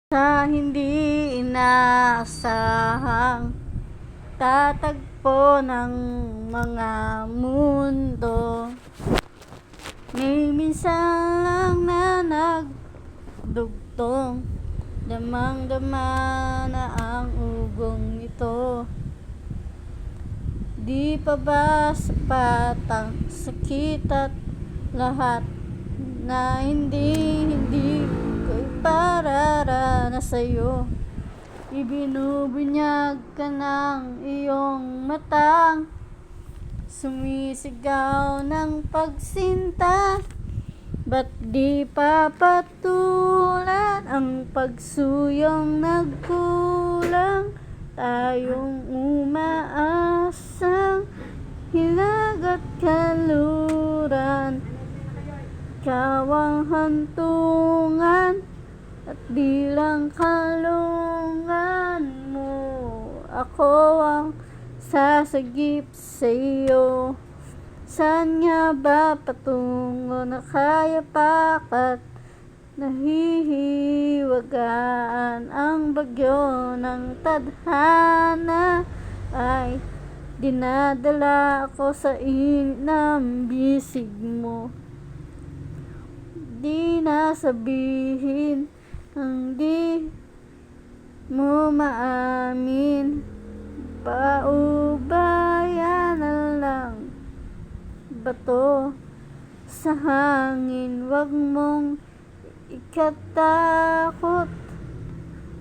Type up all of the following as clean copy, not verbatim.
Sa hindi inaasahang tatagpo ng mga mundo, may minsan lang na nagdugtong, damang-dama na ang ugong ito. Di pa ba sapat ang sakit at lahat na hindi ko ipararanas sa'yo? Ibinubunyag ka ng iyong matang, sumisigaw ng pagsinta. Ba't di papatulan ang pagsuyong nagkulang? Tayong umaasang hilag at kaluran, ikaw ang hantungan at bilang kalungan mo, ako ang sasagip sa iyo. Saan nga ba patungo na kayapak at nahihiwagaan ang bagyo ng tadhana? Ay dinadala ako sa init ng bisig mo. Di na sabihin ang di mo maamin, paubaya na lang bato sa hangin. Wag mong ikatakot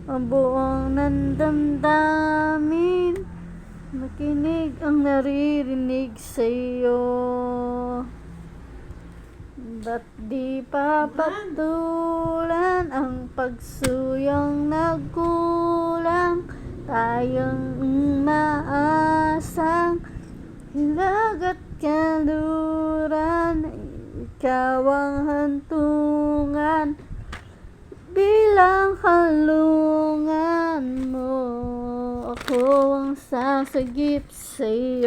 ang buong nandamdamin, makinig ang naririnig sa'yo. Ba't di papatulan ang pagsuyong nagkulang? Tayong umaasang hilag at kaluran, ikaw ang hantungan bilang kalungan mo, ako ang sasagip sa iyo.